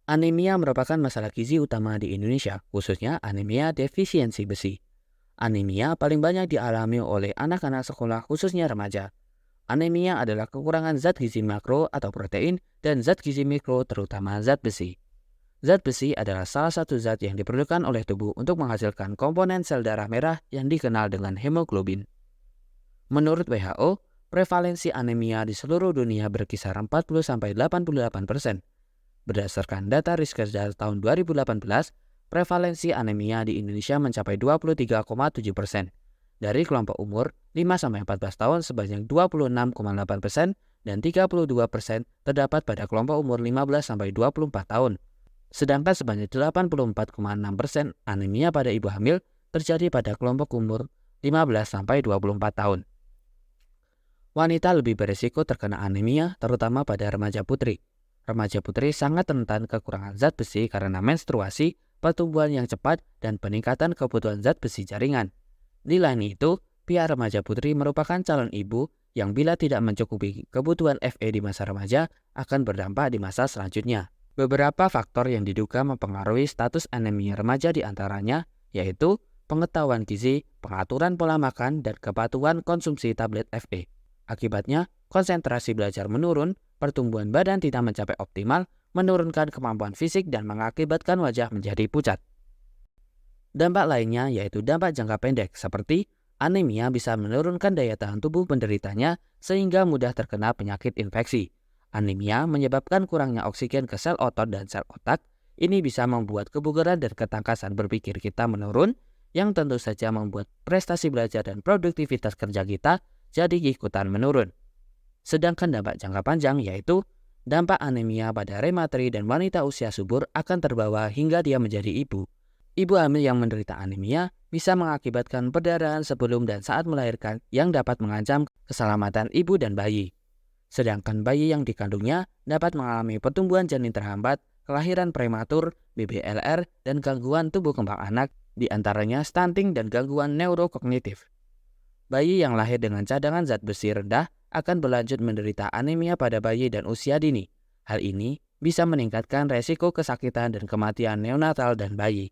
Anemia merupakan masalah gizi utama di Indonesia, khususnya anemia defisiensi besi. Anemia paling banyak dialami oleh anak-anak sekolah, khususnya remaja. Anemia adalah kekurangan zat gizi makro atau protein dan zat gizi mikro, terutama zat besi. Zat besi adalah salah satu zat yang diperlukan oleh tubuh untuk menghasilkan komponen sel darah merah yang dikenal dengan hemoglobin. Menurut WHO, prevalensi anemia di seluruh dunia berkisar 40-88%. Berdasarkan data Riskesdas tahun 2018, prevalensi anemia di Indonesia mencapai 23,7%. Dari kelompok umur 5-14 tahun sebanyak 26,8% dan 32% terdapat pada kelompok umur 15-24 tahun. Sedangkan sebanyak 84,6% anemia pada ibu hamil terjadi pada kelompok umur 15-24 tahun. Wanita lebih berisiko terkena anemia, terutama pada remaja putri. Remaja putri sangat rentan kekurangan zat besi karena menstruasi, pertumbuhan yang cepat, dan peningkatan kebutuhan zat besi jaringan. Di lain itu, pihak remaja putri merupakan calon ibu yang bila tidak mencukupi kebutuhan Fe di masa remaja akan berdampak di masa selanjutnya. Beberapa faktor yang diduga mempengaruhi status anemia remaja diantaranya yaitu pengetahuan gizi, pengaturan pola makan, dan kepatuhan konsumsi tablet Fe. Akibatnya, konsentrasi belajar menurun, pertumbuhan badan tidak mencapai optimal, menurunkan kemampuan fisik, dan mengakibatkan wajah menjadi pucat. Dampak lainnya yaitu dampak jangka pendek seperti anemia bisa menurunkan daya tahan tubuh penderitanya sehingga mudah terkena penyakit infeksi. Anemia menyebabkan kurangnya oksigen ke sel otot dan sel otak. Ini bisa membuat kebugaran dan ketangkasan berpikir kita menurun, yang tentu saja membuat prestasi belajar dan produktivitas kerja kita jadi ikutan menurun. Sedangkan dampak jangka panjang yaitu dampak anemia pada rematri dan wanita usia subur akan terbawa hingga dia menjadi ibu. Ibu hamil yang menderita anemia bisa mengakibatkan perdarahan sebelum dan saat melahirkan yang dapat mengancam keselamatan ibu dan bayi. Sedangkan bayi yang dikandungnya dapat mengalami pertumbuhan janin terhambat, kelahiran prematur, BBLR, dan gangguan tumbuh kembang anak, diantaranya stunting dan gangguan neurokognitif. Bayi yang lahir dengan cadangan zat besi rendah akan berlanjut menderita anemia pada bayi dan usia dini. Hal ini bisa meningkatkan resiko kesakitan dan kematian neonatal dan bayi.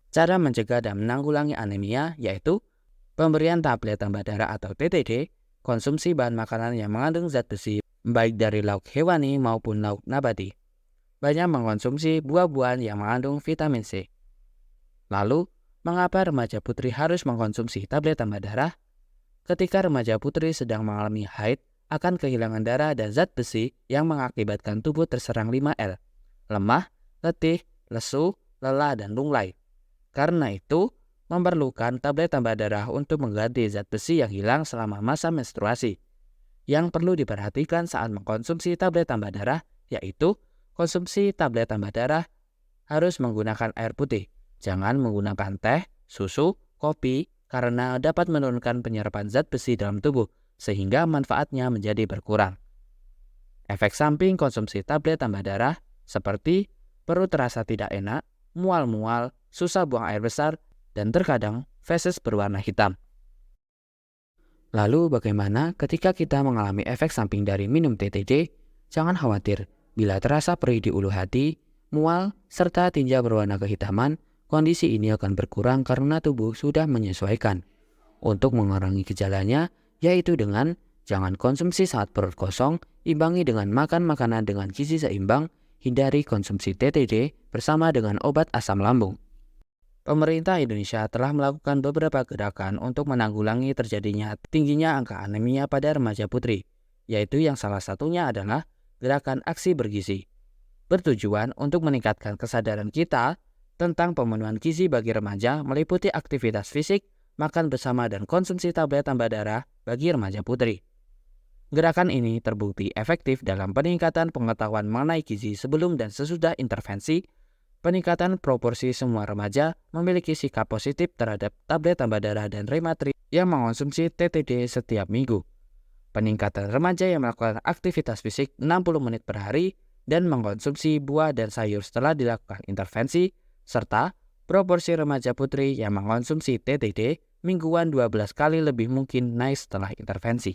Cara mencegah dan menanggulangi anemia yaitu pemberian tablet tambah darah atau TTD, konsumsi bahan makanan yang mengandung zat besi baik dari lauk hewani maupun lauk nabati. Banyak mengkonsumsi buah-buahan yang mengandung vitamin C. Lalu, mengapa remaja putri harus mengkonsumsi tablet tambah darah? Ketika remaja putri sedang mengalami haid, akan kehilangan darah dan zat besi yang mengakibatkan tubuh terserang 5L, lemah, letih, lesu, lelah, dan lunglai. Karena itu, memerlukan tablet tambah darah untuk mengganti zat besi yang hilang selama masa menstruasi. Yang perlu diperhatikan saat mengkonsumsi tablet tambah darah, yaitu konsumsi tablet tambah darah harus menggunakan air putih. Jangan menggunakan teh, susu, kopi, karena dapat menurunkan penyerapan zat besi dalam tubuh, sehingga manfaatnya menjadi berkurang. Efek samping konsumsi tablet tambah darah seperti perut terasa tidak enak, mual-mual, susah buang air besar, dan terkadang feses berwarna hitam. Lalu bagaimana ketika kita mengalami efek samping dari minum TTD? Jangan khawatir, bila terasa perih di ulu hati, mual, serta tinja berwarna kehitaman, kondisi ini akan berkurang karena tubuh sudah menyesuaikan. Untuk mengurangi gejalanya, yaitu dengan jangan konsumsi saat perut kosong, imbangi dengan makan makanan dengan gizi seimbang, hindari konsumsi TTD bersama dengan obat asam lambung. Pemerintah Indonesia telah melakukan beberapa gerakan untuk menanggulangi terjadinya tingginya angka anemia pada remaja putri, yaitu yang salah satunya adalah gerakan aksi bergizi. Bertujuan untuk meningkatkan kesadaran kita tentang pemenuhan gizi bagi remaja meliputi aktivitas fisik, makan bersama, dan konsumsi tablet tambah darah bagi remaja putri. Gerakan ini terbukti efektif dalam peningkatan pengetahuan mengenai gizi sebelum dan sesudah intervensi. Peningkatan proporsi semua remaja memiliki sikap positif terhadap tablet tambah darah dan rematri yang mengonsumsi TTD setiap minggu. Peningkatan remaja yang melakukan aktivitas fisik 60 menit per hari dan mengkonsumsi buah dan sayur setelah dilakukan intervensi, serta proporsi remaja putri yang mengkonsumsi TTD mingguan 12 kali lebih mungkin naik setelah intervensi.